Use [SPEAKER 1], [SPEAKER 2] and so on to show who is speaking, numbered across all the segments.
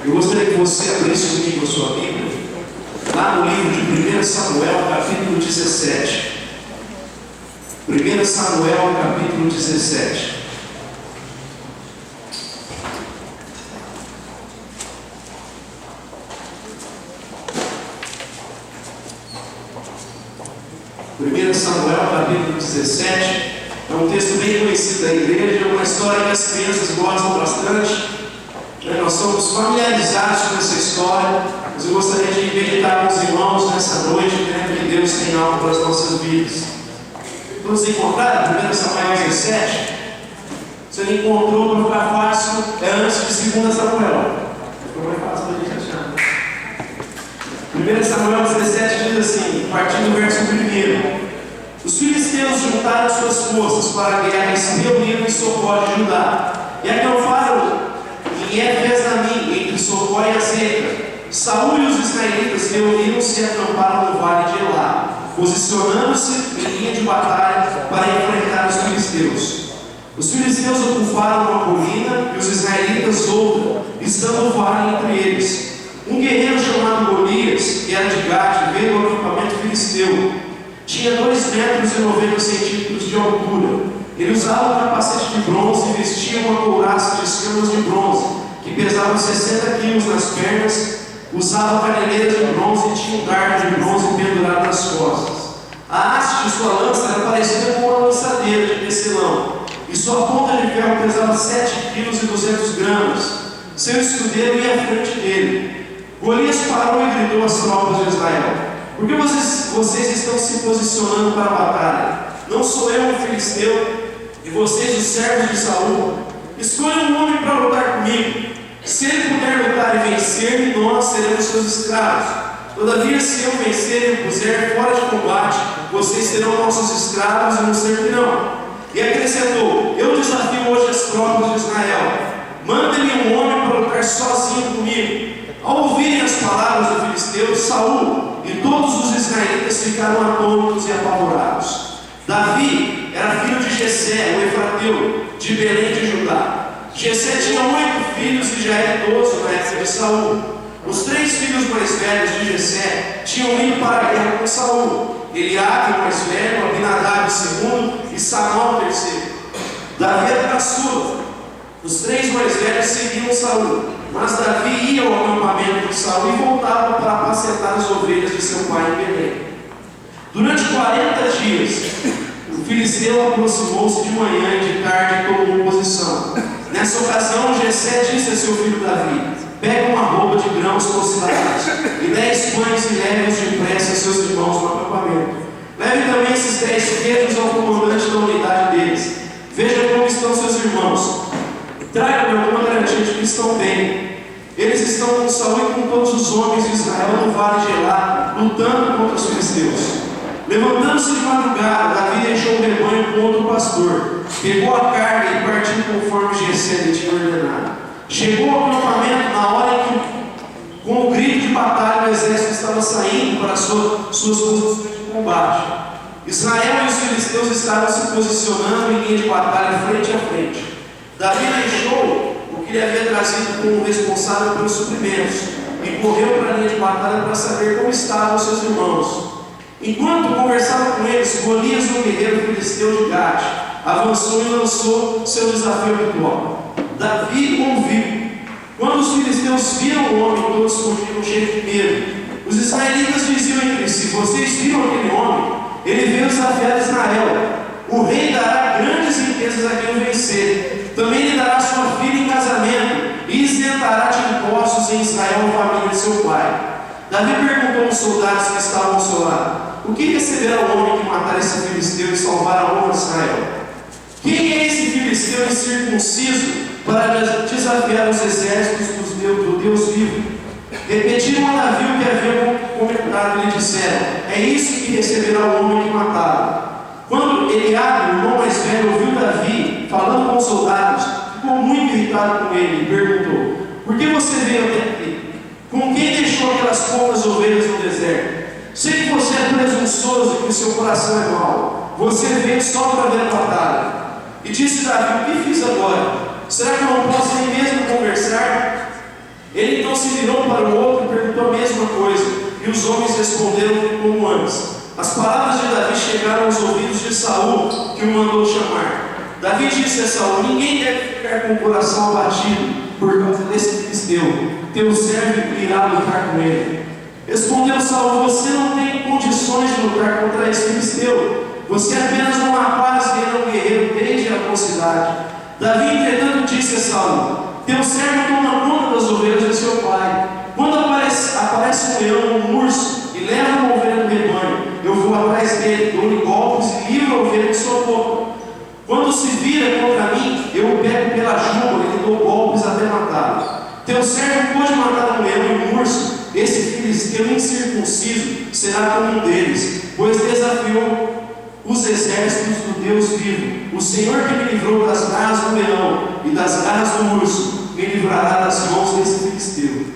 [SPEAKER 1] Eu gostaria que você abrisse comigo a sua Bíblia, lá no livro de 1 Samuel, capítulo 17. 1 Samuel, capítulo 17. Samuel, capítulo 17, é um texto bem conhecido da igreja, é uma história que as crianças gostam bastante. Nós somos familiarizados com essa história, mas eu gostaria de meditar com os irmãos nessa noite, que Deus tem algo para as nossas vidas. Vamos encontrar 1 Samuel 17. Se ele encontrou, para ficar fácil, é antes de 2 Samuel. Ficou mais fácil para a gente achar. 1 Samuel 17 diz assim, a partir do verso 1. Os filisteus juntaram suas forças para a guerra e se reuniram em Socó de Judá. E acamparam em Efes-Damim, entre Socó e Azeca. Saul e os israelitas reuniram-se e acamparam no vale de Elá, posicionando-se em linha de batalha para enfrentar os filisteus. Os filisteus ocuparam uma colina e os israelitas outra, estando o vale entre eles. Um guerreiro chamado Golias, que era de Gade, veio ao acampamento filisteu. Tinha 2,90 metros de altura. Ele usava um capacete de bronze e vestia uma couraça de escamas de bronze, que pesava 60 quilos nas pernas, usava caneleiras de bronze e tinha um dardo de bronze pendurado nas costas. A haste de sua lança era parecida com uma lançadeira de tecelão, e sua ponta de ferro pesava 7,2 kg. Seu escudeiro ia à frente dele. Golias parou e gritou às tropas de Israel: por que vocês estão se posicionando para a batalha? Não sou eu um filisteu, e vocês os servos de Saul? Escolha um homem para lutar comigo. Se ele puder lutar e vencer, nós seremos seus escravos. Todavia, se eu vencer e o puser fora de combate, vocês serão nossos escravos e nos servirão. E acrescentou: eu desafio hoje as tropas de Israel. Mandem-me um homem para lutar sozinho comigo. Ao ouvirem as palavras do filisteu, Saul e todos os israelitas ficaram atônitos e apavorados. Davi era filho de Jessé, o efrateu, de Belém de Judá. Jessé tinha 8 filhos e já era idoso na época de Saul. Os 3 filhos mais velhos de Jessé tinham ido para a guerra com Saul: Eliabe, o mais velho, Abinadab, o segundo, e Samá, o terceiro. Davi era caçula. Os 3 mais velhos seguiam Saul, mas Davi ia ao acampamento de Saul e voltava para apacentar as ovelhas de seu pai em Belém. Durante 40 dias, o filisteu aproximou-se de manhã e de tarde e tomou posição. Nessa ocasião, Jessé disse a seu filho Davi: pega uma roupa de grãos cocidos e 10 pães e leve-os depressa a seus irmãos no acampamento. Leve também esses 10 queijos ao comandante da unidade deles. Veja como estão seus irmãos. Traga-me alguma garantia de que estão bem. Eles estão com Saul e com todos os homens de Israel no vale de Elá, lutando contra os filisteus. Levantando-se de madrugada, Davi deixou o rebanho com outro pastor, pegou a carga e partiu conforme Jessé lhe tinha ordenado. Chegou ao acampamento na hora em que, com o grito de batalha, o exército estava saindo para suas posições de combate. Israel e os filisteus estavam se posicionando em linha de batalha frente a frente. Davi deixou o que lhe havia trazido como responsável pelos suprimentos e correu para a linha de batalha para saber como estavam seus irmãos. Enquanto conversava com eles, Golias, o guerreiro filisteu de Gade, avançou e lançou seu desafio habitual. Davi ouviu. Quando os filisteus viram o homem, todos fugiram cheios de medo. Os israelitas diziam entre si: vocês viram aquele homem? Ele veio desafiar Israel. O rei dará grandes riquezas a quem o vencer. Também lhe dará sua filha em casamento e isentará de impostos em Israel a família de seu pai. Davi perguntou aos soldados que estavam ao seu lado: o que receberá o homem que matar esse filisteu e salvar a honra de Israel? Quem é esse filisteu incircunciso para desafiar os exércitos do Deus vivo? Repetiram a Davi o que havia comentado e lhe disseram: é isso que receberá o homem que matá-lo. Quando Eliabe, o irmão mais velho, ouviu Davi falando com os soldados, ficou muito irritado com ele e perguntou: por que você veio até aqui? Com quem deixou aquelas poucas ovelhas no deserto? Sei que você é presunçoso e que seu coração é mau. Você veio só para ver a batalha. E disse Davi: o que fiz agora? Será que eu não posso nem mesmo conversar? Ele então Então se virou para o outro e perguntou a mesma coisa, e os homens responderam como antes. As palavras de Davi chegaram aos ouvidos de Saul, que o mandou chamar. Davi disse a Saul: ninguém deve ficar com o coração abatido por causa desse filisteu. Teu servo irá lutar com ele. Respondeu Saul: você não tem condições de lutar contra esse filisteu. Você é apenas um rapaz e ele é um guerreiro desde a mocidade. Davi, entretanto, disse a Saul: teu servo toma conta das ovelhas de seu pai. Quando aparece um leão ou um urso e leva uma ovelha do rebanho, eu vou atrás dele, dou-lhe golpes e livro a ovelha de sua boca. Quando se vira contra mim, eu o pego pela juba e lhe dou golpes até matá-lo. Teu servo pode matar um leão e um urso. Esse filisteu incircunciso será como um deles, pois desafiou os exércitos do Deus vivo. O Senhor que me livrou das garras do leão e das garras do urso, me livrará das mãos desse filisteu.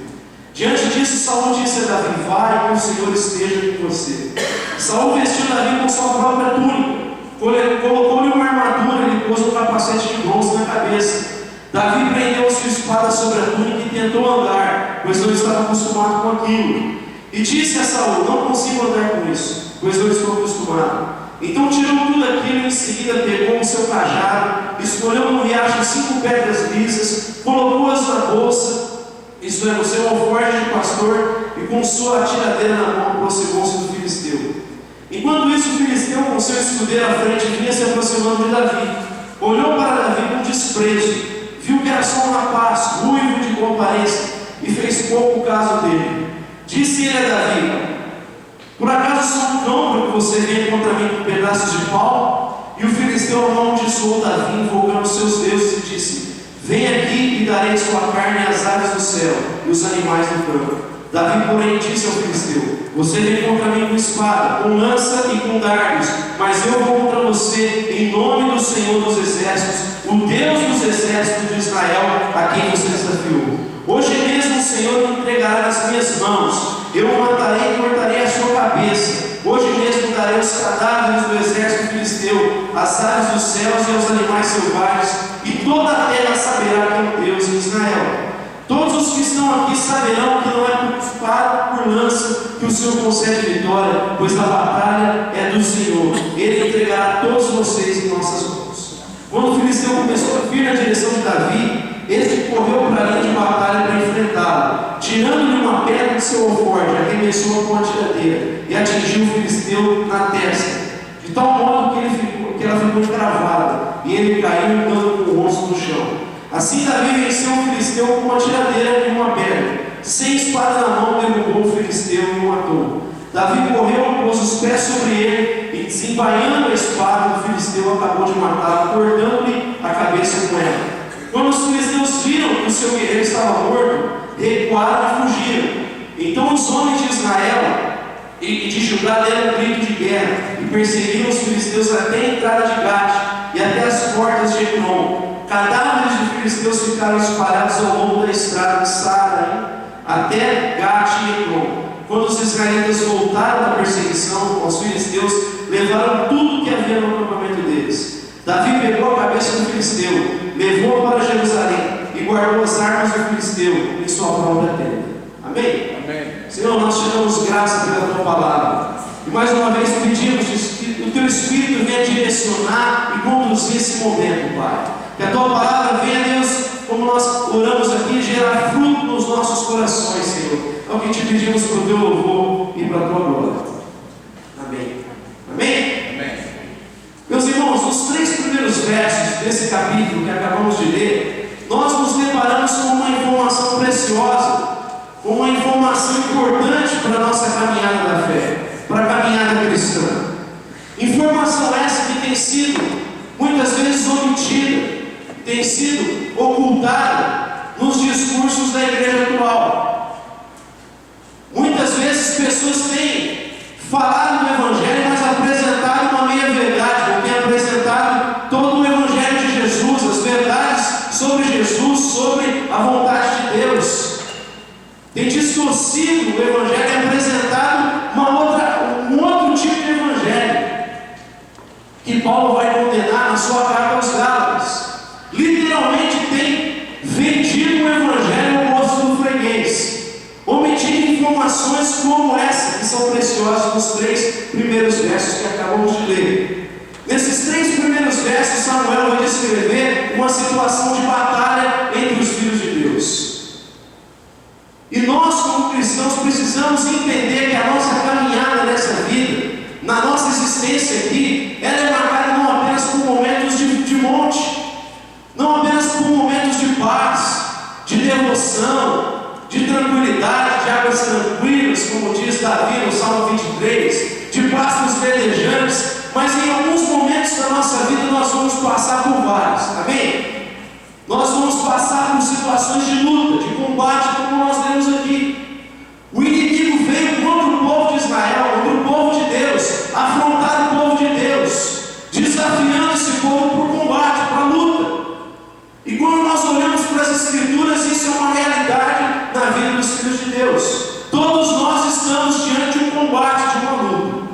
[SPEAKER 1] Diante disso, Saul disse a Davi: vai, que o Senhor esteja com você. Saul vestiu Davi com sua própria túnica, colocou-lhe uma armadura e lhe pôs um capacete de bronze na cabeça. Davi prendeu sua espada sobre a túnica e tentou andar, pois não estava acostumado com aquilo. E disse a Saul: não consigo andar com isso, pois não estou acostumado. Então tirou tudo aquilo e em seguida pegou o seu cajado, escolheu no riacho 5 pedras lisas, colocou-as na bolsa, isto é, no seu alforje de pastor, e com sua atiradeira na mão aproximou-se do filisteu. Enquanto isso, o filisteu, com seu escudeiro à frente, vinha se aproximando de Davi. Olhou para Davi com desprezo, viu que era só um rapaz, ruivo de boa aparência, e fez pouco caso dele. Disse ele a Davi: por acaso sou um cão para que você venha contra mim com pedaços de pau? E o filisteu amaldiçoou Davi, invocando seus deuses, e disse: vem aqui e darei sua carne às aves do céu e os animais do campo. Davi, porém, disse ao filisteu: você vem contra mim com espada, com lança e com dardos, mas eu vou contra você em nome do Senhor dos exércitos, o Deus dos exércitos de Israel, a quem você desafiou. Hoje mesmo o Senhor me entregará nas minhas mãos, eu o matarei e cortarei a sua cabeça. Hoje mesmo darei os cadáveres do exército filisteu, as aves dos céus e aos animais selvagens, e toda a terra saberá que é Deus em Israel. Todos os que estão aqui saberão que não é por espada, por lança, que o Senhor concede vitória, pois a batalha é do Senhor. Ele entregará todos vocês em nossas mãos. Quando o filisteu começou a vir na direção de Davi, este correu para a linha de batalha para enfrentá-lo. Tirando-lhe uma pedra de seu alforje, arremessou com a tiradeira e atingiu o filisteu na testa, de tal modo que ela ficou encravada, e ele caiu dando com o rosto no chão. Assim Davi venceu o filisteu com uma tiradeira e uma pedra. Sem espada na mão, derrubou o filisteu e o matou. Davi correu, pôs os pés sobre ele e, desembainhando a espada do filisteu, acabou de matá-lo, cortando-lhe a cabeça com ela. Quando os filisteus viram que o seu guerreiro estava morto, recuaram e fugiram. Então os homens de Israel e de Judá deram um grito de guerra e perseguiram os filisteus até a entrada de Gate e até as portas de Ekron. Cadáveres de filisteus ficaram espalhados ao longo da estrada de Saaraim até Gate e Ekron. Quando os israelitas voltaram da perseguição aos filisteus, levaram tudo que havia no acampamento deles. Davi pegou a cabeça do filisteu, levou-a para Jerusalém e guardou as armas do filisteu em sua própria tenda. Amém?
[SPEAKER 2] Amém.
[SPEAKER 1] Senhor, nós te damos graça pela tua palavra. E mais uma vez pedimos que o teu Espírito venha direcionar e conduzir esse momento, Pai. Que a tua palavra venha, Deus, como nós oramos aqui, gerar fruto nos nossos corações, Senhor. É o que te pedimos para o teu louvor e para a tua glória. Amém. Amém?
[SPEAKER 2] Amém.
[SPEAKER 1] Meus irmãos, nos 3 primeiros versos desse capítulo que acabamos de ler, nós nos deparamos com uma informação preciosa, com uma informação importante para a nossa caminhada da fé, para a caminhada cristã. Informação essa que tem sido muitas vezes omitida, tem sido ocultada nos discursos da igreja atual. Muitas vezes pessoas têm falado do Evangelho, mas apresentado uma meia-verdade, ou têm apresentado todo o Evangelho de Jesus, as verdades sobre Jesus, sobre a vontade de Deus. Tem distorcido o Evangelho e apresentado um outro tipo de Evangelho, que Paulo vai condenar na sua carta aos Gálatas. Literalmente tem vendido o Evangelho ao moço do freguês. situações como essa, que são preciosas nos 3 primeiros versos que acabamos de ler. Nesses 3 primeiros versos, Samuel vai descrever uma situação de batalha entre os filhos de Deus. E nós, como cristãos, precisamos entender que a nossa caminhada nessa vida, na nossa existência aqui, ela é marcada não apenas por momentos de monte, não apenas por momentos de paz, de devoção, de tranquilidade, de águas tranquilas, como diz Davi no Salmo 23, de pastos verdejantes, mas em alguns momentos da nossa vida nós vamos passar por vários, amém? Nós vamos passar por situações de luta, de combate, como nós lemos aqui. O inimigo veio contra o povo de Israel, contra o povo de Deus, afrontar o povo de Deus, desafiando esse povo para o combate, para a luta. E quando nós olhamos para as Escrituras, isso é uma realidade na vida dos filhos de Deus. Todos nós estamos diante de um combate, de uma luta.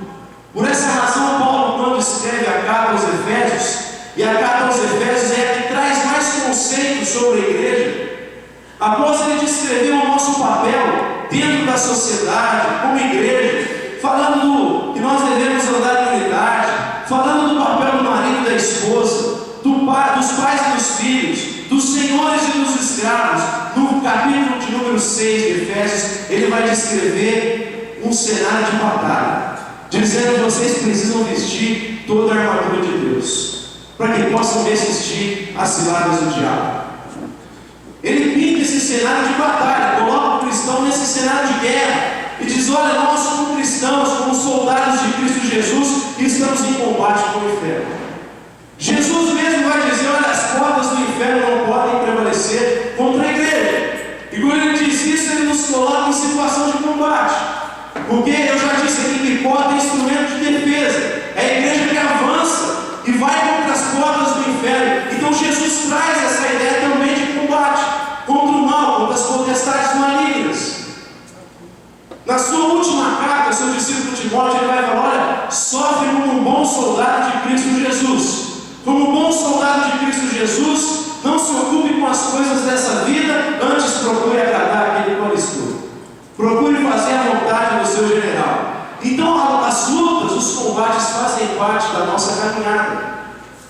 [SPEAKER 1] Por essa razão, Paulo, quando escreve a carta aos Efésios, e a carta aos Efésios é a que traz mais conceitos sobre a igreja, após ele descrever o nosso papel dentro da sociedade, como igreja, falando que nós devemos andar em unidade, falando do papel do marido e da esposa, dos pais e dos filhos, dos senhores e dos escravos, no capítulo de número 6 de Efésios, ele vai descrever um cenário de batalha, dizendo que vocês precisam vestir toda a armadura de Deus, para que possam resistir às ciladas do diabo. Ele pinta esse cenário de batalha, coloca o cristão nesse cenário de guerra, e diz: olha, nós como cristãos, como soldados de Cristo Jesus, estamos em combate com o inferno. Jesus mesmo vai dizer: olha, as portas do inferno não podem prevalecer contra a igreja. E quando ele diz isso, ele nos coloca em situação de combate, porque eu já disse aqui que porta é instrumento de defesa, é a igreja que avança e vai contra as portas do inferno. Então Jesus traz essa ideia também de combate contra o mal, contra as potestades malignas. Na sua última carta, seu discípulo Timóteo, ele vai falar: olha, sofre como um bom soldado de Cristo Jesus. Como bom soldado de Cristo Jesus, não se ocupe com as coisas dessa vida, antes procure agradar aquele qual escuta. Procure fazer a vontade do seu general. Então as lutas, os combates fazem parte da nossa caminhada.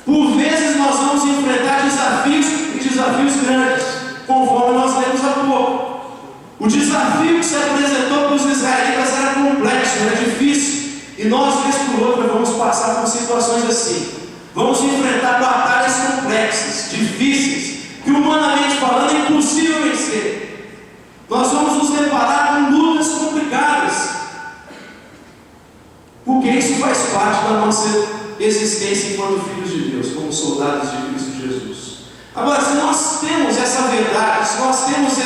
[SPEAKER 1] Por vezes nós vamos enfrentar desafios e desafios grandes, conforme nós lemos há pouco. O desafio que se apresentou para os israelitas era complexo, era difícil. E nós, vez por outra, vamos passar por situações assim. Vamos enfrentar batalhas complexas, difíceis, que humanamente falando é impossível vencer. Nós vamos nos deparar com lutas complicadas, porque isso faz parte da nossa existência enquanto filhos de Deus, como soldados de Cristo Jesus. Agora, se nós temos essa verdade, se nós temos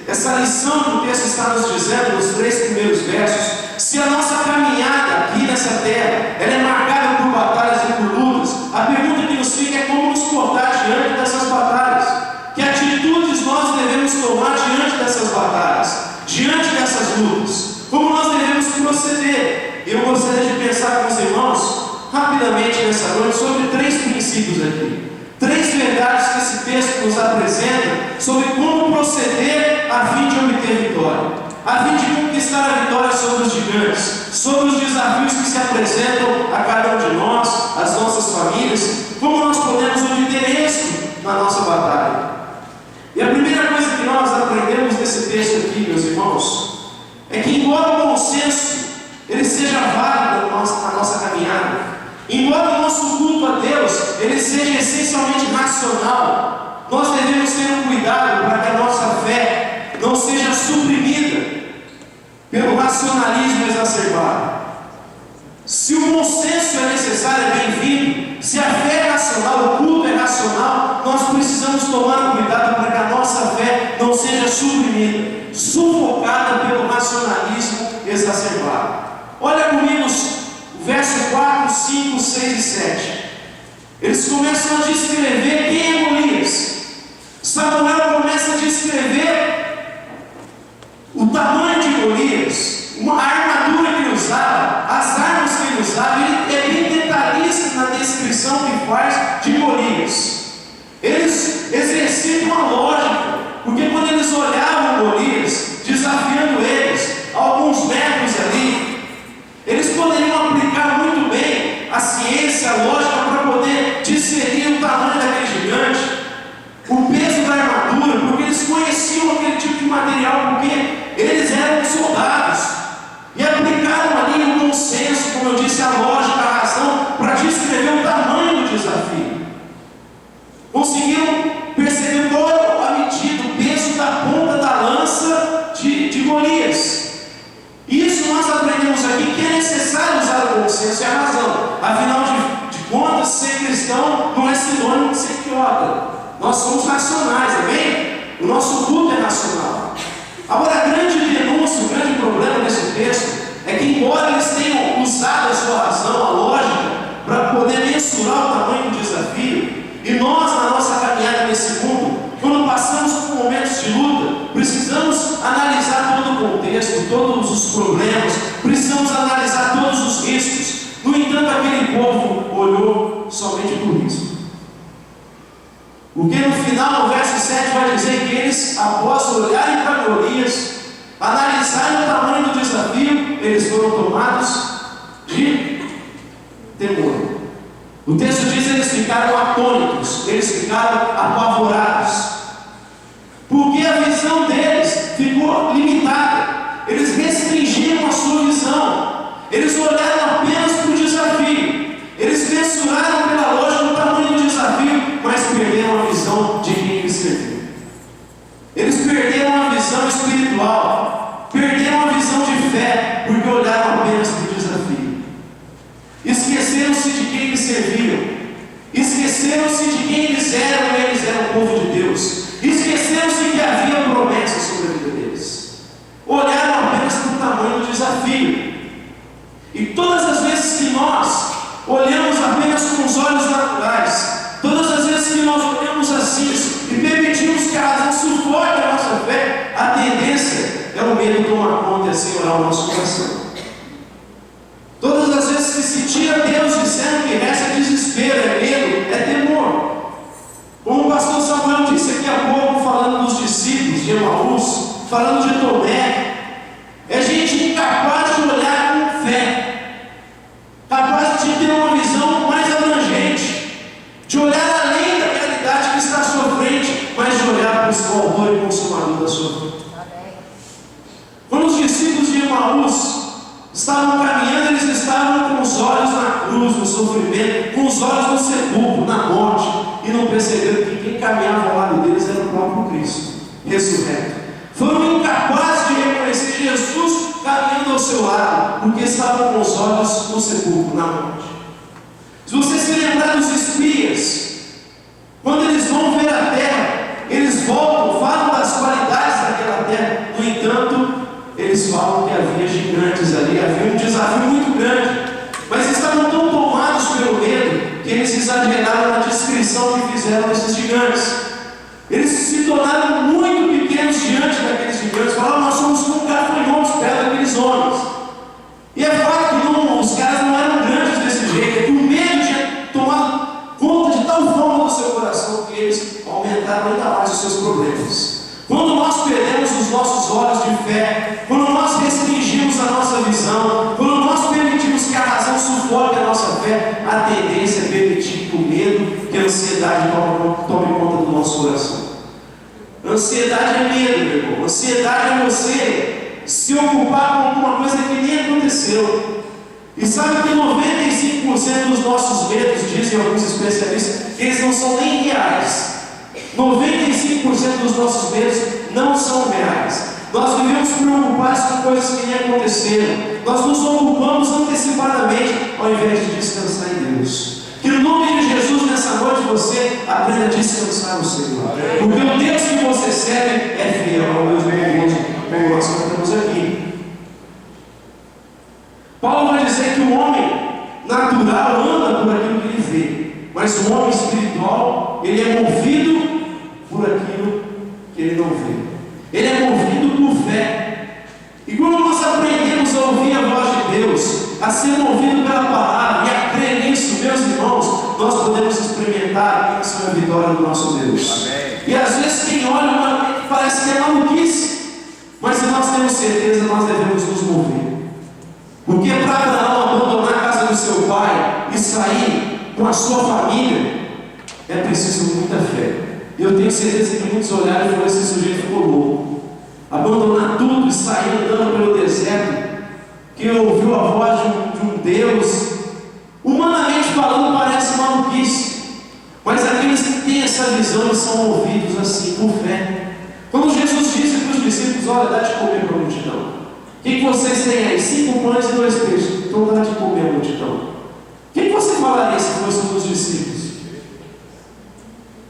[SPEAKER 1] essa lição que o texto está nos dizendo nos 3 primeiros versos, se a nossa caminhada aqui nessa terra ela é marcada por batalhas e por lutas, a pergunta que nos fica é como nos portar diante dessas batalhas, que atitudes nós devemos tomar diante dessas batalhas, diante dessas lutas, como nós devemos proceder. Eu gostaria de pensar com os irmãos rapidamente nessa noite sobre 3 princípios aqui, 3 verdades que esse texto nos apresenta sobre como proceder a fim de obter vitória, a fim de conquistar a vitória sobre os gigantes, sobre os desafios que se apresentam a cada um de nós, as nossas famílias, como nós podemos obter êxito na nossa batalha. E a primeira coisa que nós aprendemos nesse texto aqui, meus irmãos, é que embora o bom senso ele seja válido na nossa caminhada, embora o nosso culto a Deus ele seja essencialmente racional, nós devemos ter um cuidado para que a nossa fé não seja suprimida pelo racionalismo exacerbado. Se o bom senso é necessário, é bem-vindo. Se a fé é racional, o culto é racional, nós precisamos tomar cuidado para que a nossa fé não seja suprimida, sufocada pelo racionalismo exacerbado. Olha comigo o verso 4, 5, 6 e 7. Eles começam a descrever quem é Golias. Samuel começa a descrever o tamanho de Golias, a armadura que ele usava, as armas que ele usava. Ele é bem detalhista na descrição que faz de Golias. Eles exercitam uma lógica, porque quando eles olhavam Golias, desafiando eles, ao essa é a razão. Afinal de contas, ser cristão não é sinônimo de ser idiota. Nós somos racionais, amém? O nosso culto é racional. Agora, a grande denúncia, o grande problema desse texto é que, embora eles tenham usado a sua razão, a lógica, para poder mensurar o tamanho do desafio, e nós, na nossa caminhada nesse mundo, quando passamos por momentos de luta, precisamos analisar todo o contexto, todos os problemas, precisamos analisar todos os riscos. No entanto, aquele povo olhou somente para o risco. Porque no final, no verso 7, vai dizer que eles, após olharem para Golias, analisarem o tamanho do desafio, eles foram tomados de temor. O texto diz que eles ficaram atônitos, eles ficaram apavorados, porque a visão deles ficou limitada. Eles restringiram a sua visão, eles olharam apenas para o desafio, eles mensuraram pela lógica o tamanho do desafio, mas perderam a visão de quem eles serviam. Eles perderam a visão espiritual, perderam a visão de fé, porque olharam apenas para o desafio. Esqueceram-se de quem eles serviam, esqueceram-se de quem eles eram o povo de Deus, esqueceram-se que havia promessas sobre a vida deles, olharam apenas para o tamanho do desafio. E todas as vezes que nós olhamos apenas com os olhos naturais, todas as vezes que nós olhamos assim e permitimos que a razão sufoque a nossa fé, a tendência é o medo tomar conta e assim orar o nosso coração. Todas as vezes que se tira Deus dizendo que resta desespero, é medo, é temor. Como o pastor Samuel disse aqui há pouco, falando dos discípulos de Emaús, falando de Tomé, é gente incapaz de olhar com fé, capaz de ter uma visão mais abrangente, de olhar além da realidade que está à sua frente, mas de olhar para o autor e consumador da sua vida. Quando os discípulos de Emaús estavam caminhando, eles estavam com os olhos na cruz, no sofrimento, com os olhos no sepulcro, na morte, e não perceberam que quem caminhava ao lado deles era o próprio Cristo, ressurreto. Foram incapazes de reconhecer Jesus caminhando ao seu lado, porque estavam com os olhos no sepulcro, na morte. Se você se lembrar dos espias, quando eles vão ver a terra, eles voltam, falam das qualidades daquela terra, no entanto, eles falam que havia gigantes ali, havia um desafio muito grande, mas estavam tão tomados pelo medo que eles exageraram na descrição que fizeram desses gigantes. Eles se tornaram muito pequenos diante daqueles gigantes, falaram: nós somos como gafanhotos perto daqueles homens. E é fato que os caras não eram grandes desse jeito, é que o medo tinha tomado conta de tal forma do seu coração que eles aumentaram ainda mais os seus problemas. Quando nós perdemos os nossos olhos de fé, quando nós restringimos a nossa visão, quando nós permitimos que a razão sufoque a nossa fé, a tendência é permitir que o medo, que a ansiedade tome conta do nosso coração. Ansiedade é medo, meu irmão. Ansiedade é você se ocupar com alguma coisa que nem aconteceu. E sabe que 95% dos nossos medos, dizem alguns especialistas, eles não são nem reais. 95% dos nossos medos não são reais. Nós vivemos preocupados com coisas que nem aconteceram. Nós nos ocupamos antecipadamente ao invés de descansar em Deus. Que no nome de Jesus, nessa noite, você aprenda a descansar no Senhor. Porque o Deus que você serve é fiel ao Deus bondoso, como nós cantamos aqui. Paulo vai dizer que o homem natural anda por aquilo que ele vê, mas o homem espiritual, ele é movido por aquilo que ele não vê. Ele é movido por fé. E quando nós aprendemos a ouvir a voz de Deus, a ser movido pela palavra e a crer nisso, meus irmãos, nós podemos experimentar a bênção e a vitória do nosso Deus. Amém. E às vezes quem olha parece que é maluquice, mas se nós temos certeza, nós devemos nos mover. Porque para Abraão abandonar a casa do seu pai e sair com a sua família, é preciso muita fé. Eu tenho certeza que muitos olharam e falaram: esse sujeito ficou louco. Abandonar tudo e sair andando pelo deserto, que ouviu a voz de um Deus, humanamente falando, parece maluquice. Mas aqueles que têm essa visão, eles são movidos assim, por fé. Quando Jesus disse para os discípulos: olha, dá de comer para a multidão, O que vocês têm aí? 5 pães e 2 peixes. Então dá de comer a multidão. O que você falaria se fosse um dos discípulos?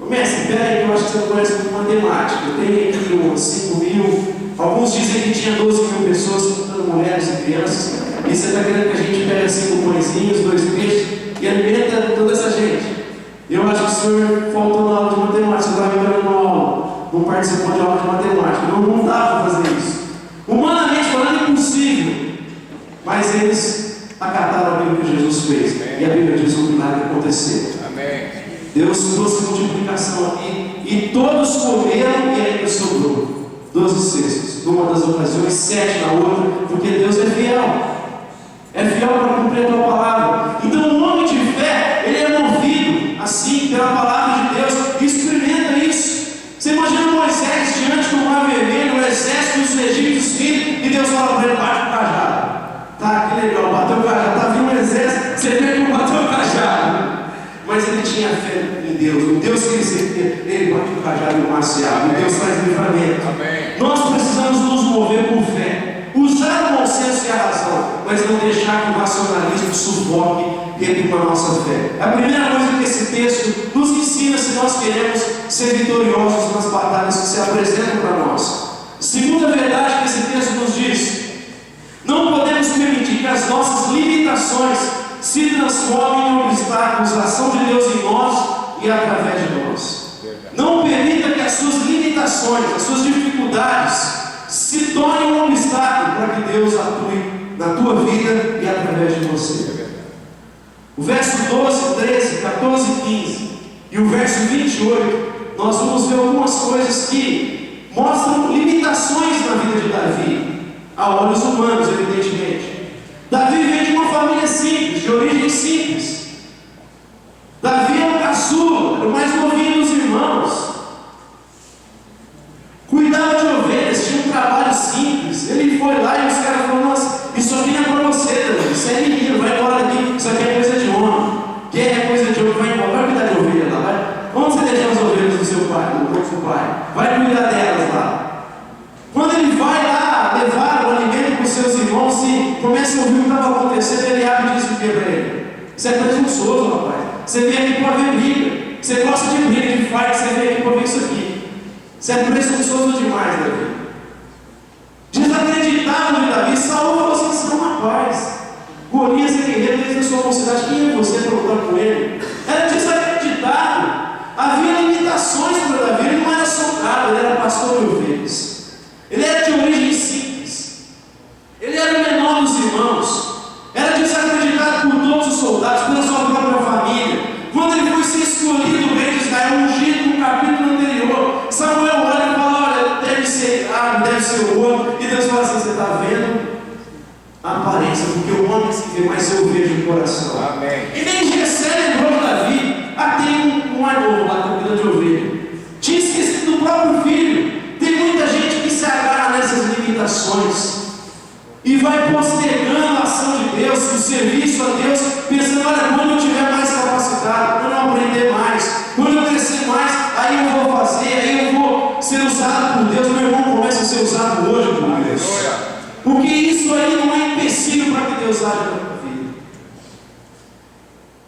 [SPEAKER 1] Mestre, peraí, que eu acho que você não conhece muito matemática. Eu tenho aqui uns 5.000. Alguns dizem que tinha 12.000 pessoas, contando mulheres e crianças. E você está querendo que a gente pegue 5 pãezinhos, 2 peixes e alimenta toda essa gente. Eu acho que o senhor faltou na aula de matemática. Você estava entrando na aula, não participou de aula de matemática. Não dá para fazer isso. Humanamente falando, é impossível. Mas eles acataram aquilo que Jesus fez. Amém. E a Bíblia diz que o milagre aconteceu. Amém. Deus trouxe multiplicação aqui. E todos comeram e ainda sobrou. 12 cestos. Numa das ocasiões, 7 na outra. Porque Deus é fiel. É fiel para cumprir a tua palavra. Então o homem de fé, ele é movido assim pela palavra de Deus. E experimenta isso. Você imagina Moisés diante do mar vermelho, o exército dos egípcios vindo, e Deus fala para ele: bate o cajado. Tá, que legal, bateu o cajado. Tá vindo um exército, você vê que não bateu o cajado. Mas ele tinha fé em Deus. O Deus que ele bate o cajado e o mar se abre. Deus faz livramento. Amém. Nós precisamos nos mover por fé. Usar o bom senso e a razão, mas não deixar que o racionalismo sufoque dentro da nossa fé. A primeira coisa que esse texto nos ensina, se nós queremos ser vitoriosos nas batalhas que se apresentam para nós. Segunda verdade que esse texto nos diz: não podemos permitir que as nossas limitações se transformem em obstáculos à ação de Deus em nós e através de nós. Não permita que as suas limitações, as suas dificuldades se tornem um obstáculo para que Deus atue na tua vida e através de você. O verso 12, 13, 14 e 15 e o verso 28, nós vamos ver algumas coisas que mostram limitações na vida de Davi, a olhos humanos, evidentemente. Davi vem de uma família simples, de origem simples. Davi é o caçula, o mais novinho dos irmãos. Cuidava de ovelhas, tinha um trabalho simples. Ele foi lá e os caras falaram: nossa, isso aqui não é para você, Davi. Isso é menino, vai embora daqui. Isso aqui é coisa de homem. Quem é coisa de homem, vai embora. Vai cuidar de ovelha lá. Vai. Onde você deixa as ovelhas do seu pai, do seu pai? Vai cuidar delas lá. Quando ele vai lá levar o alimento para os seus irmãos e começa a ouvir o que estava acontecendo, ele abre e diz o que para ele? Você é presunçoso, rapaz. Você vem aqui para ver briga. Você gosta de briga, de fight. Você vem aqui para ver isso aqui. Você é presunçoso demais, Davi. Desacreditado de Davi, Saul falou assim: você é um rapaz. Golias é guerreiro desde a sua mocidade. Quem é você para lutar com ele? Era desacreditado. Havia limitações para Davi. Ele não era soldado, ele era pastor de ovelhas. Ele era de origem simples. Ele era o menor dos irmãos. Era desacreditado por todos os soldados, pela sua própria família. Quando ele foi ser escolhido, o rei de Israel, ungido no capítulo anterior, Samuel olha e fala: olha, deve ser árabe, deve ser o outro. E Deus fala assim: você está vendo a aparência, porque o homem se vê, mas eu vejo o coração. Amém. E nem Jessé lembrou de Davi. Tem um novo lá que cuida de ovelha. Tinha esquecido do próprio filho. Tem muita gente que se agarra nessas limitações e vai postergando a ação de Deus, o serviço a Deus, pensando: olha, quando eu tiver mais capacidade, quando eu aprender mais, quando eu crescer mais, aí eu vou fazer, aí eu vou ser usado por Deus. Meu irmão começa a ser usado hoje por Deus, porque isso aí não é empecilho para que Deus haja na tua vida.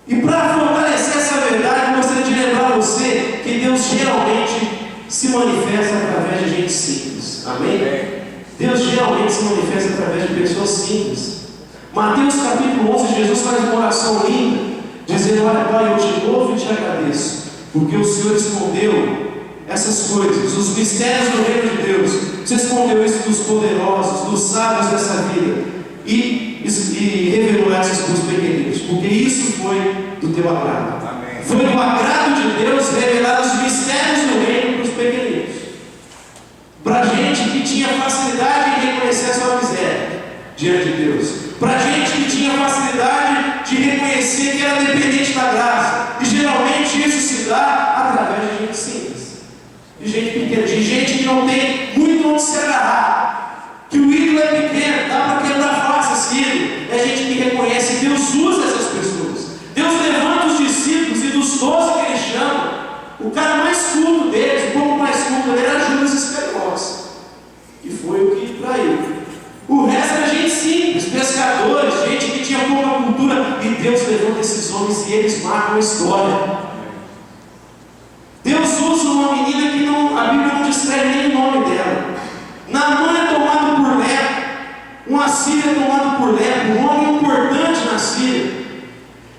[SPEAKER 1] E para fortalecer essa verdade, eu gostaria de lembrar você que Deus geralmente se manifesta através de gente simples. Amém? Deus geralmente se manifesta através de pessoas simples. Mateus capítulo 11, Jesus faz uma oração linda, dizendo: olha, Pai, eu te louvo e te agradeço, porque o Senhor escondeu essas coisas, os mistérios do reino de Deus. Você escondeu isso dos poderosos, dos sábios dessa vida, e revelou essas para os pequeninos, porque isso foi do teu agrado. Amém. Foi do agrado de Deus revelar os mistérios do reino para os pequeninos, para gente que tinha facilidade em reconhecer a sua miséria diante de Deus, para gente que tinha facilidade de reconhecer que era dependente da graça. E geralmente isso se dá através de gente simples, de gente pequena, de gente que não tem muito onde se agarrar, que o ídolo é pequeno, dá para quebrar face esse ídolo. É gente que reconhece que Deus usa essas pessoas. Deus levanta os discípulos, e dos 12 que ele chama, o cara mais culto deles, o pouco mais culto dele, era Judas Iscariotes, que foi o que traiu. O resto Deus levanta esses homens e eles marcam a história. Deus usa uma menina que a Bíblia não descreve nem o nome dela. Naamã é tomado por lepra, um assírio é tomado por lepra, um homem importante na Síria.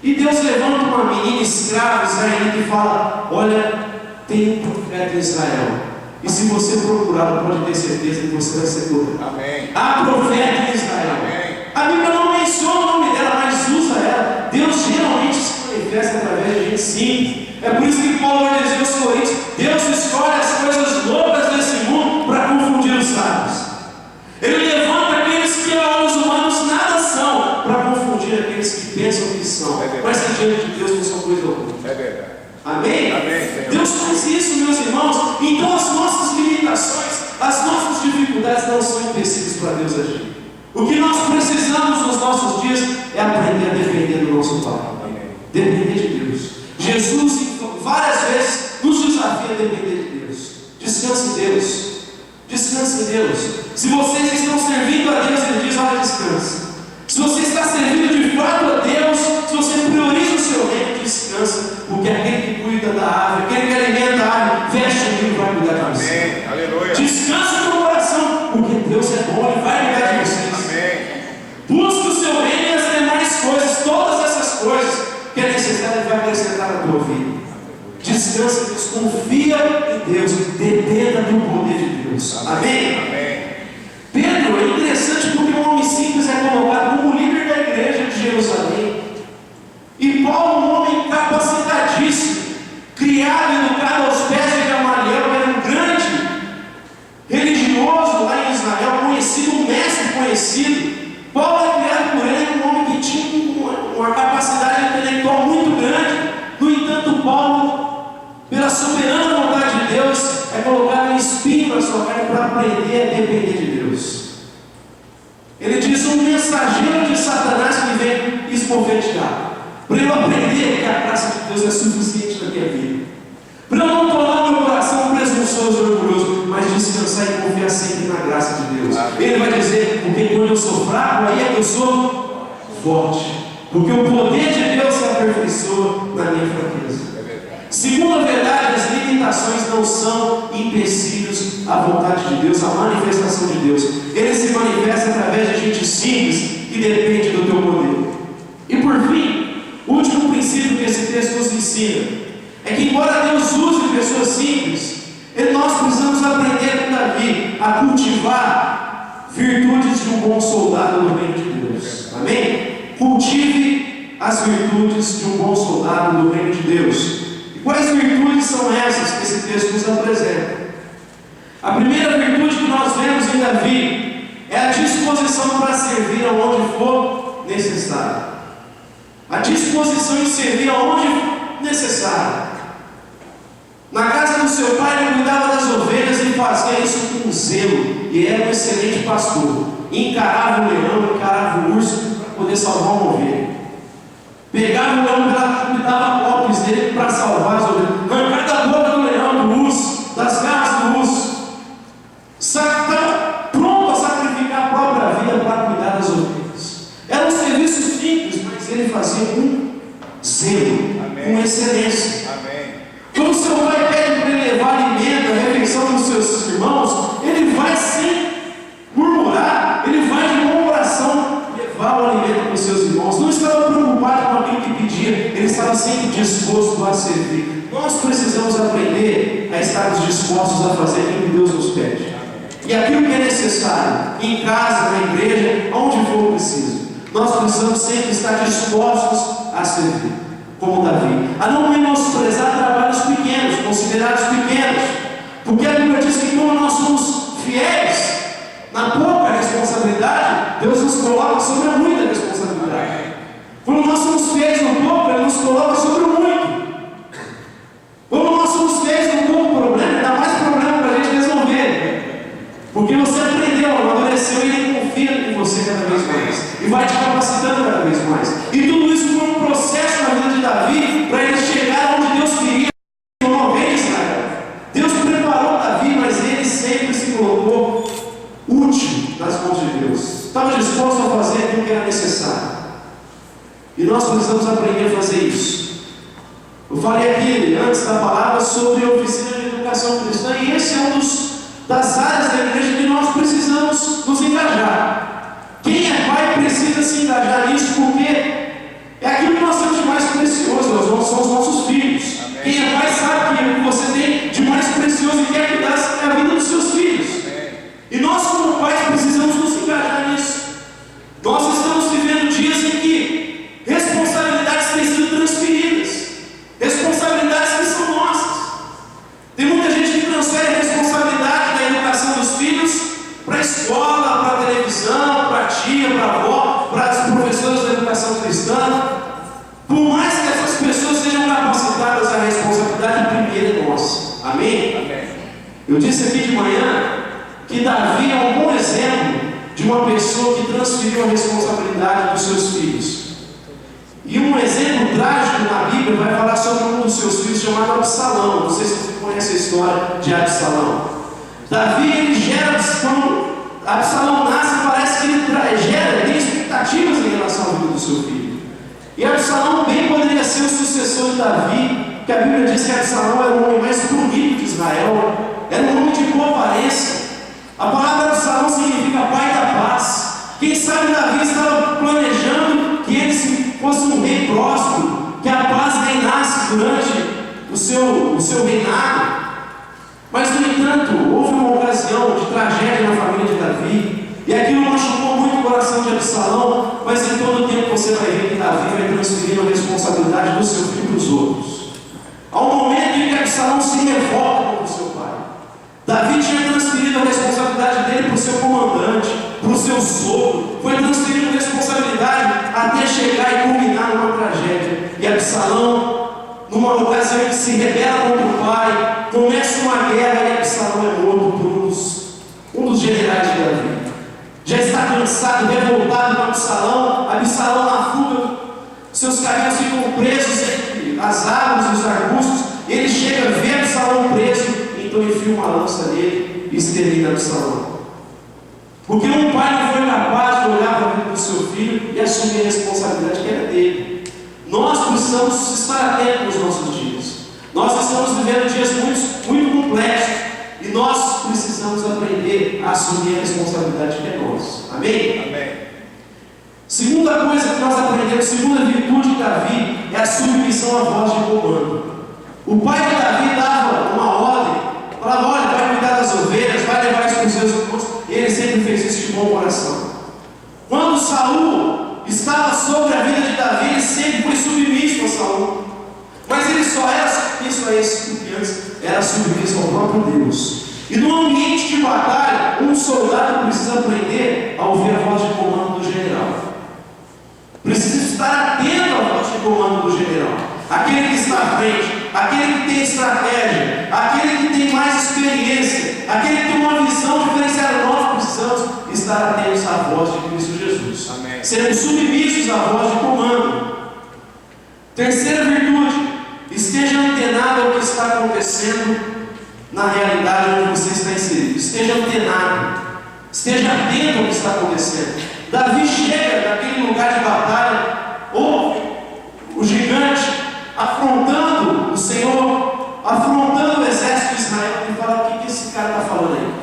[SPEAKER 1] E Deus levanta uma menina escrava israelita e fala: olha, tem um profeta em Israel, e se você procurá-lo, pode ter certeza que você vai ser curado. Há profeta em Israel. Amém. A Bíblia não menciona o nome dela, mas usa ela. Deus geralmente se manifesta através de gente simples. É por isso que Paulo vai dizer aos Coríntios: Deus escolhe as coisas loucas desse mundo para confundir os sábios. Ele levanta aqueles que a olhos humanos nada são, para confundir aqueles que pensam que são, mas que diante de Deus não são coisa alguma.
[SPEAKER 2] É verdade.
[SPEAKER 1] Amém?
[SPEAKER 2] Amém,
[SPEAKER 1] Deus faz isso, meus irmãos. Então as nossas limitações, as nossas dificuldades não são empecilhos para Deus agir. O que nós precisamos nos nossos dias é aprender a depender do nosso Pai.
[SPEAKER 2] Amém.
[SPEAKER 1] Depender de Deus. Jesus várias vezes nos desafia a depender de Deus. Descanse em Deus. Descanse em Deus. Se vocês estão servindo a Deus, Ele diz: olha, descanse. Se você está servindo de fato a Deus, se você prioriza o seu reino, descansa, porque aquele que cuida da ave, aquele que alimenta a ave, veste o vinho e vai cuidar de você.
[SPEAKER 2] Amém. Aleluia.
[SPEAKER 1] Descansa no coração, porque Deus é bom e vai cuidar de vocês.
[SPEAKER 2] Amém.
[SPEAKER 1] Busca o seu reino e as demais coisas, todas essas coisas que é necessário, Ele vai acrescentar na tua vida. Descansa em Deus, confia em Deus, dependa do poder de Deus. Amém?
[SPEAKER 2] Amém.
[SPEAKER 1] Pedro é interessante porque um homem simples é colocado como líder da igreja de Jerusalém. E Paulo, um homem capacitadíssimo, criado e educado aos pés de Gamaliel, que era um grande religioso lá em Israel, conhecido, um mestre conhecido. Paulo é criado por ele, um homem que tinha uma capacidade intelectual muito grande. No entanto, Paulo, pela soberana vontade de Deus, é colocado um espinho na sua carne para aprender a depender de Deus. Ele diz: um mensageiro de Satanás que vem esbofetear, para eu aprender que a graça de Deus é suficiente na minha vida, para eu não tornar meu coração presunçoso e orgulhoso, mas descansar e confiar sempre na graça de Deus. Ele vai dizer: porque quando eu sou fraco, aí é que eu sou forte, porque o poder de Deus se aperfeiçoa na minha fraqueza. Segundo a verdade, as limitações não são empecilhos à vontade de Deus, à manifestação de Deus. Ele se manifesta através de gente simples que depende do teu poder. E por fim, o último princípio que esse texto nos ensina é que, embora Deus use pessoas simples, nós precisamos aprender com Davi a cultivar virtudes de um bom soldado no reino de Deus. Amém? Cultive as virtudes de um bom soldado no reino de Deus. Quais virtudes são essas que esse texto nos apresenta? A primeira virtude que nós vemos em Davi é a disposição para servir aonde for necessário. A disposição em servir aonde for necessário. Na casa do seu pai, ele cuidava das ovelhas e fazia isso com zelo. E era um excelente pastor. Encarava o leão, encarava o urso para poder salvar uma ovelha. Pegava o leão pela cauda e dava golpes dele para salvar as ovelhas. Arrancar da boca do leão, do urso, das garras do urso. Estava pronto a sacrificar a própria vida para cuidar das ovelhas. Era um serviço simples, mas ele fazia com zelo, com excelência.
[SPEAKER 2] Amém.
[SPEAKER 1] Quando seu pai pede para ele levar alimento, a refeição dos seus irmãos, ele vai sem murmurar, ele vai de bom coração levar o alimento para os seus irmãos. Não estava preocupado com aquilo que pedia, ele estava sempre disposto a servir. Nós precisamos aprender a estarmos dispostos a fazer aquilo que Deus nos pede. E aquilo que é necessário, em casa, na igreja, onde for preciso. Nós precisamos sempre estar dispostos a servir, como Davi. A não menosprezar trabalhos pequenos, considerados pequenos. Porque a Bíblia diz que quando nós somos fiéis na pouca responsabilidade, Deus nos coloca sobre a muita responsabilidade. Quando nós somos fiéis no pouco, Ele nos coloca sobre o muito. Quando nós somos fiéis no pouco problema, dá mais problema para a gente resolver. Porque você aprendeu, amadureceu e Ele confia em você cada vez mais. E vai te capacitando cada vez mais. E tudo isso foi um processo na vida de Davi para ele chegar onde Deus queria uma vez, cara. Deus preparou Davi, mas ele sempre se colocou útil nas mãos de Deus. Estava disposto a fazer aquilo que era necessário. E nós precisamos aprender a fazer isso. Eu falei aqui antes da palavra sobre a oficina de educação cristã, e esse é das áreas da igreja que nós precisamos nos engajar. Quem é pai precisa se engajar nisso, porque é aquilo que nós temos de mais precioso, nós somos os nossos filhos. Amém. Quem é pai sabe que o que você tem de mais precioso e quer cuidar é a vida dos seus filhos. Amém. E nós, como pais, precisamos nos engajar nisso. Nós estamos vivendo dias em que responsabilidades têm sido transferidas, responsabilidades que são nossas. Tem muita gente que transfere a responsabilidade da educação dos filhos para a escola, para a televisão, para a tia, para a avó, para as professoras da educação cristã. Por mais que essas pessoas sejam capacitadas, a responsabilidade primeiro é nossa. Amém? Amém. Eu disse aqui de manhã que Davi é um bom exemplo de uma pessoa que transferiu a responsabilidade dos seus filhos. E um exemplo trágico na Bíblia vai falar sobre um dos seus filhos chamado Absalão. Não sei se você conhece a história de Absalão. Davi, ele gera, quando Absalão nasce, parece que ele tem expectativas em relação à vida do seu filho. E Absalão bem poderia ser o sucessor de Davi, porque a Bíblia diz que Absalão era o homem mais bonito de Israel, era um homem de boa aparência. A palavra Absalão significa pai da paz. Quem sabe Davi estava planejando que ele fosse um rei próspero, que a paz reinasse durante o seu reinado. Mas, no entanto, houve uma ocasião de tragédia na família de Davi, e aquilo machucou muito o coração de Absalão, mas em todo o tempo você vai ver que Davi vai transferindo a responsabilidade do seu filho para os outros. Há um momento em que Absalão se revolta contra o seu pai. Davi tinha transferido a responsabilidade dele para o seu comandante, para o seu sogro, foi transferindo a responsabilidade até chegar e culminar numa tragédia. E Absalão, numa ocasião em que se rebela contra o pai, começa uma guerra e Absalão é morto por um dos generais de Davi. Já está cansado, revoltado com Absalão na fuga, seus caminhos ficam presos entre as árvores e os arbustos, ele chega, vê Absalão preso, então enfia uma lança nele e extermina Absalão. Porque um pai não foi capaz de olhar para a vida do seu filho e assumir a responsabilidade que era dele. Nós precisamos estar atentos nos nossos dias. Nós estamos vivendo dias muito complexos e nós precisamos aprender a assumir a responsabilidade que é nossa. Amém? Amém. Segunda coisa que nós aprendemos, segunda virtude de Davi, é a submissão à voz de comando. O pai de Davi dava uma ordem, falava: olha, vai cuidar das ovelhas, vai levar isso para os seus irmãos. Ele sempre fez isso de bom coração. Quando Saul estava sobre a vida de Davi, ele sempre foi submisso a Saul. Mas ele só era submisso a esse, porque antes era submisso ao próprio Deus. E no ambiente de batalha, um soldado precisa aprender a ouvir a voz de comando do general. Precisa estar atento à voz de comando do general. Aquele que está à frente, aquele que tem estratégia, aquele que tem mais experiência, aquele que tem uma visão diferenciada. Nós precisamos estar atentos à voz de Cristo Jesus. Amém. Sermos submissos à voz de comando. Terceira virtude: esteja antenado ao que está acontecendo na realidade onde você está inserido. Esteja antenado, esteja atento ao que está acontecendo. Davi chega daquele lugar de batalha, ouve o gigante afrontando o Senhor, afrontando o exército de Israel, e fala: o que esse cara está falando aí?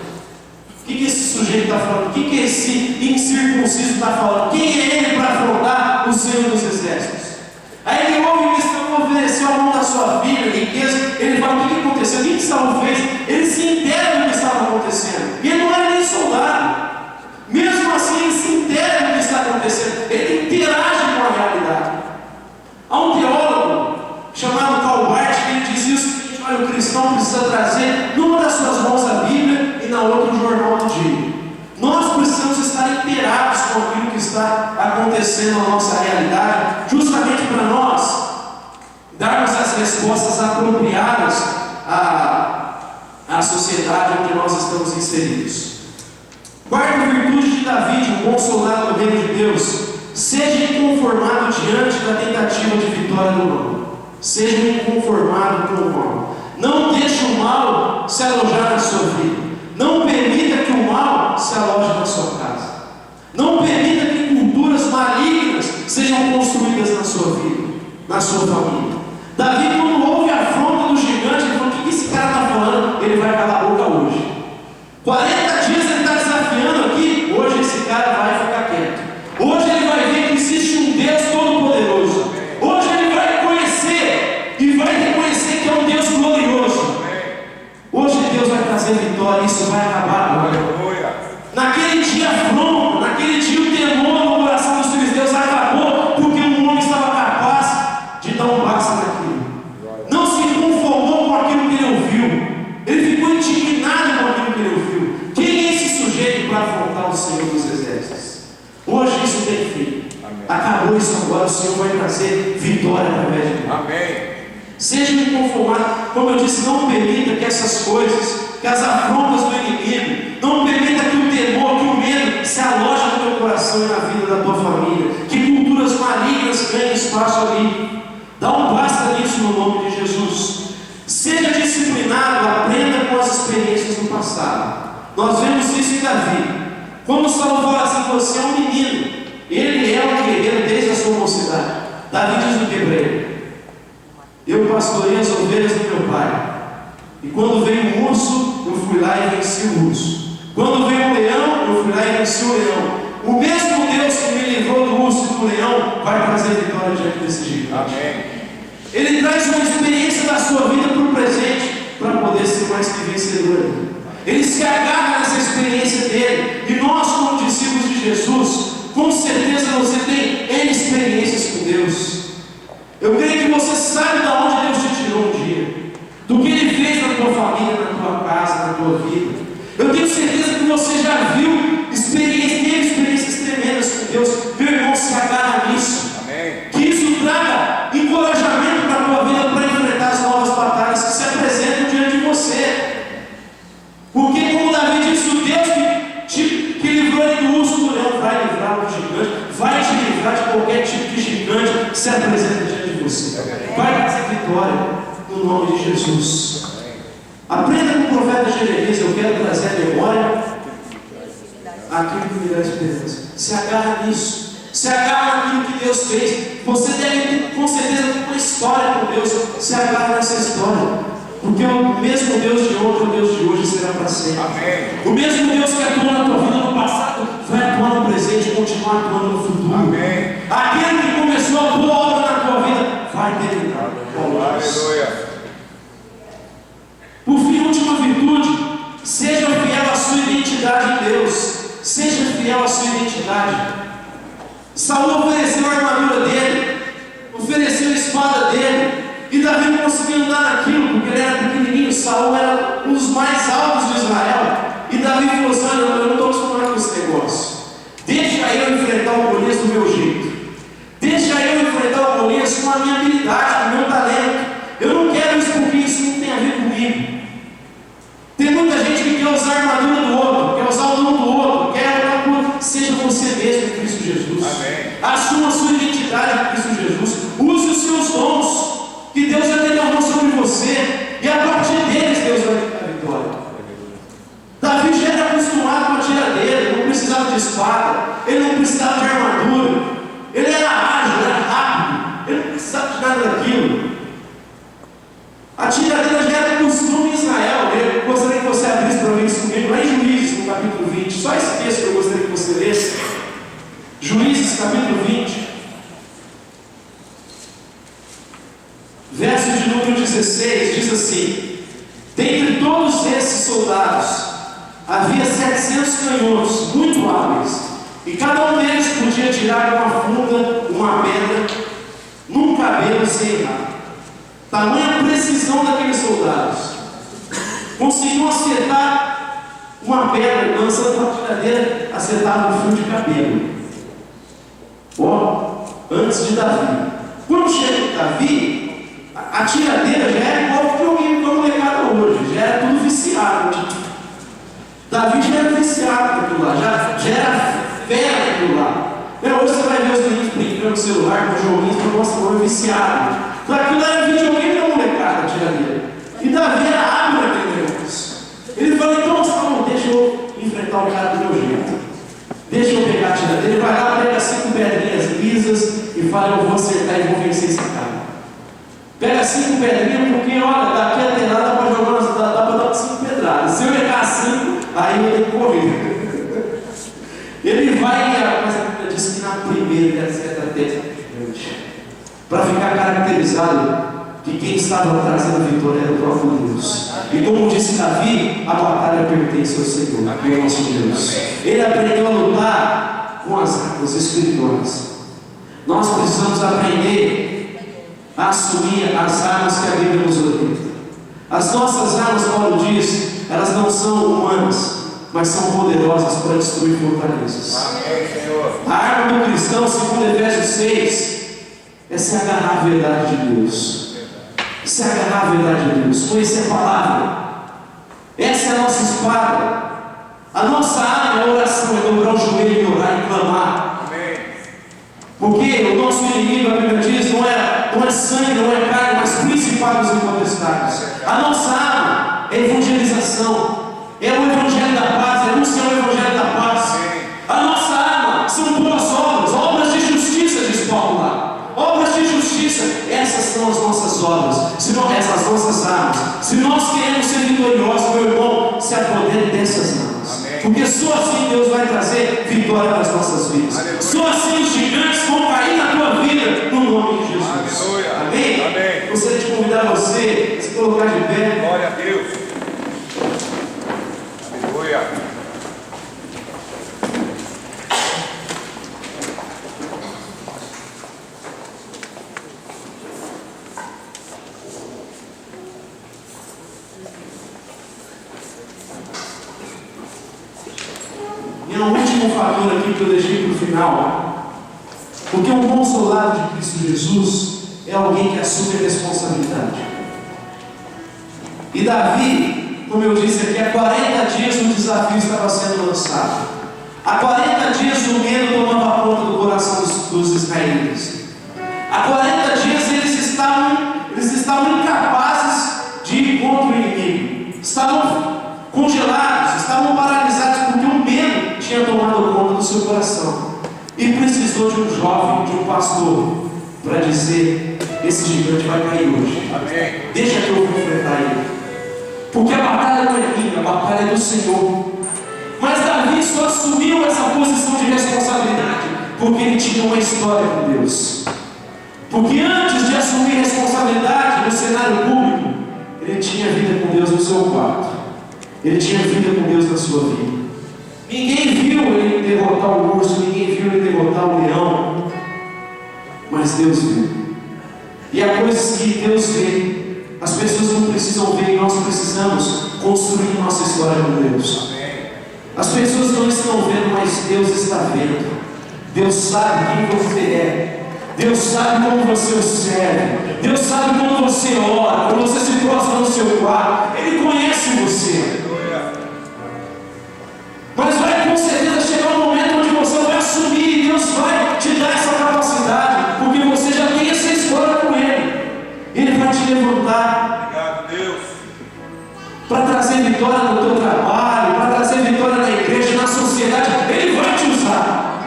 [SPEAKER 1] O que esse sujeito está falando? O que esse incircunciso está falando? Quem é ele para afrontar o Senhor dos exércitos? Aí ele ouve que Saul ofereceu a mão da sua filha, riqueza. Ele fala: o que aconteceu? O que Saul fez? Ele se entera do que estava acontecendo. E ele não era nem soldado. Mesmo assim, ele se entera do que está acontecendo. Ele interage com a realidade. Há um teólogo chamado Karl Barth que ele dizia o seguinte: olha, o cristão precisa trazer numa das suas mãos a Bíblia e na outra o jornal do dia. Nós precisamos estar inteirados com aquilo que está acontecendo na nossa realidade, justamente para nós darmos as respostas apropriadas à sociedade onde nós estamos inseridos. Quarta virtude de Davi, de um bom soldado do reino de Deus: seja inconformado diante da tentativa de vitória do mal. Seja inconformado com o mal. Não deixe o mal se alojar na sua vida. Não permita que o mal se aloje na sua casa. Não permita que culturas malignas sejam construídas na sua vida, na sua família. Davi, quando houve a afronta do gigante, ele falou: o que esse cara está falando? Ele vai calar a boca hoje. 40 dias ele está desafiando aqui, hoje esse cara vai ficar quieto. Hoje ele vai ver que existe um Deus Todo-Poderoso. Hoje ele vai conhecer e vai reconhecer que é um Deus glorioso. Hoje Deus vai trazer vitória e isso vai acabar agora. Naquele dia afronta, naquele dia o temor no coração dos filisteus acabou, porque um homem estava capaz de dar um basta naquilo. Não se conformou com aquilo que ele ouviu. Ele ficou indignado com aquilo que ele ouviu. Quem é esse sujeito para afrontar o Senhor dos Exércitos? Hoje isso tem fim. Acabou isso agora, o Senhor vai trazer vitória através de nós. Amém. Seja inconformado, como eu disse, não permita que essas coisas, que as afrontas do inimigo, não permita que o temor, que o medo se aloje no teu coração e na vida da tua família, que culturas malignas ganhem espaço ali. Dá um basta nisso no nome de Jesus. Seja disciplinado, aprenda com as experiências do passado. Nós vemos isso em Davi. Quando Saulo fala assim: você é um menino, ele é um guerreiro desde a sua mocidade. Davi diz o que para ele? Eu pastorei as ovelhas do meu pai, e quando veio um urso, eu fui lá e venci o urso. Quando veio um leão, eu fui lá e venci o leão. O mesmo Deus que me livrou do urso e do leão vai trazer vitória diante desse gigante. Amém. Ele traz uma experiência da sua vida para o presente, para poder ser mais que vencedor. Ele se agarra nessa experiência dele, e nós, como discípulos de Jesus, com certeza você tem N experiências com Deus. Eu creio que você sabe de onde Deus te tirou um dia, do que Ele fez na tua família, na tua casa, na tua vida. Eu tenho certeza que você já viu experiências tremendas com Deus. Meu irmão, se agarra nisso. Amém. Que isso traga encorajamento para a tua vida para enfrentar as novas batalhas que se apresentam diante de você. Porque, como Davi disse, o Deus que livrou ele do urso do leão vai livrar do gigante, vai te livrar de qualquer tipo de gigante que se apresenta diante de você. Vai trazer vitória no nome de Jesus. Aprenda com o profeta Jeremias. Eu quero trazer à memória aquilo que me dá esperança. Se agarra nisso. Se agarra naquilo que Deus fez. Você deve ter, com certeza, uma história com Deus. Se agarra nessa história. Porque o mesmo Deus de ontem, o Deus de hoje será para sempre. Amém. O mesmo Deus que atuou na tua vida no passado vai atuar no presente e continuar atuando no futuro. Amém. Aquele que começou a boa obra na tua vida vai terminar. Aleluia. Por fim, última virtude: seja fiel à sua identidade em Deus. Seja fiel à sua identidade. Saul ofereceu a armadura dele, ofereceu a espada dele, e Davi não conseguia andar naquilo, porque ele era pequenininho. Saul era um dos mais altos de Israel, e Davi falou assim: olha, eu não estou acostumado com esse negócio. Deixa eu enfrentar o Golias do meu jeito. Deixa eu enfrentar o Golias com a minha habilidade, com o meu talento. Eu não quero isso porque isso não tem a ver comigo. Tem muita gente que quer usar a armadura do outro, quer usar o dom do outro, quer olhar por outro. Seja você mesmo em Cristo Jesus. Amém. Assuma a sua identidade em Cristo Jesus. Use os seus dons que Deus já derramou sobre você, e a partir deles Deus vai dar a vitória. Davi já era acostumado com a tiradeira, ele não precisava de espada, ele não precisava de armadura, ele era ágil, era rápido, ele não precisava de nada daquilo. A tiradeira já era costume em Israel. Eu gostaria que você abrisse para ver isso comigo lá em Juízes, no capítulo 20. Só esse texto que eu gostaria que você lesse. Juízes, capítulo 20. Verso de número 16, diz assim: dentre todos esses soldados, havia 700 canhotos muito hábeis, e cada um deles podia tirar uma funda, uma pedra, num cabelo sem errar. Tamanha precisão daqueles soldados. Conseguiam acertar uma pedra, lançando uma tiradeira, acertava um fio de cabelo. Ó, antes de Davi. Quando chega em Davi, a tiradeira já era igual que alguém como molecada hoje, já era tudo viciado. Davi já era viciado naquilo lá, já era fera naquilo lá. Hoje você vai ver os meninos brincando no celular com joguinhos para mostrar como é viciado. Aquilo era videogame da molecada, tiradeira. E Davi era hábil naquele negócio. Ele falou: então, deixa eu enfrentar o cara do meu jeito. Deixa eu pegar a tiradeira. Ele vai lá, pega 5 pedrinhas lisas e fala: eu vou acertar e vou vencer esse cara. Pega 5 pedrinhas, porque olha, daqui até lá dá para dar 5 pedradas. Se eu errar 5, aí eu tenho que correr. Ele vai, mas a Bíblia diz que na primeira ele acerta até gigante, para ficar caracterizado que quem estava trazendo a vitória era o próprio Deus. E como disse Davi, a batalha pertence ao Senhor, ao nosso Deus. Ele aprendeu a lutar com as armas espirituais. Nós precisamos aprender a assumir as armas que a Bíblia nos orienta. As nossas armas, Paulo diz, elas não são humanas, mas são poderosas para destruir fortalezas. A arma do cristão, segundo Efésios 6, é se agarrar à verdade de Deus. Se agarrar à verdade de Deus, conhecer a palavra. Essa é a nossa espada. A nossa arma é a oração, é dobrar o joelho e orar e clamar. Porque o nosso inimigo, a Bíblia diz, não é sangue, não é carne, mas principados e potestades. A nossa arma é evangelização, é o evangelho da paz, é anunciar o evangelho da paz. A nossa arma são boas obras, obras de justiça, diz Paulo lá. Obras de justiça, essas são as nossas obras, essas nossas armas. Se nós queremos ser vitoriosos, meu irmão, se apodere dessas armas. Porque só assim Deus vai trazer vitória nas nossas vidas. Só assim os gigantes vão cair na tua vida, no nome de Jesus. Amém? Amém. Gostaria de convidar você a se colocar de pé.
[SPEAKER 2] Glória a Deus. Aleluia.
[SPEAKER 1] E um último fator aqui que eu deixei para o final, porque um bom soldado de Cristo Jesus é alguém que assume a responsabilidade. E Davi, como eu disse aqui, há 40 dias o desafio estava sendo lançado. Há 40 dias o medo tomava conta do coração dos israelitas. Há 40 dias eles estavam incapazes de ir contra o inimigo. Estavam congelados, estavam paralisados, porque o medo tinha tomado conta do seu coração. E precisou de um jovem, de um pastor, para dizer: esse gigante vai cair hoje.
[SPEAKER 2] Amém.
[SPEAKER 1] Deixa que eu vou enfrentar ele. Porque a batalha não é minha, a batalha é do Senhor. Mas Davi só assumiu essa posição de responsabilidade porque ele tinha uma história com Deus. Porque antes de assumir responsabilidade no cenário público, ele tinha vida com Deus no seu quarto. Ele tinha vida com Deus na sua vida. Ninguém viu ele derrotar o urso, ninguém viu ele derrotar o leão, mas Deus viu. E há coisas que Deus vê, as pessoas não precisam ver, e nós precisamos construir nossa história com Deus. As pessoas não estão vendo, mas Deus está vendo. Deus sabe quem você é. Deus sabe como você o serve. Deus sabe como você ora, como você se prostra no seu quarto. Ele conhece você. Mas vai com certeza chegar um momento onde você vai assumir, e Deus vai te dar essa capacidade, porque você já tem essa história com Ele. Ele vai te levantar.
[SPEAKER 2] Obrigado, Deus.
[SPEAKER 1] Para trazer vitória no teu trabalho, para trazer vitória na igreja, na sociedade. Ele vai te usar.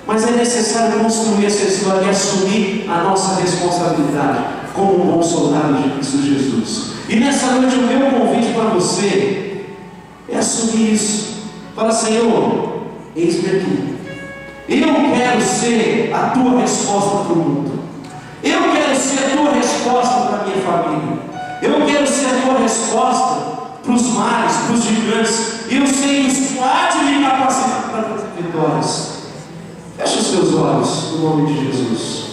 [SPEAKER 1] Mas é necessário construir essa história e assumir a nossa responsabilidade como um bom soldado de Cristo Jesus. E nessa noite o meu convite para você é assumir isso. Fala: Senhor, eis-me aqui. Eu quero ser a tua resposta para o mundo. Eu quero ser a tua resposta para a minha família. Eu quero ser a tua resposta para os males, para os gigantes. E eu sei que isso há de me capacitar para trazer vitórias. Feche os teus olhos, no nome de Jesus.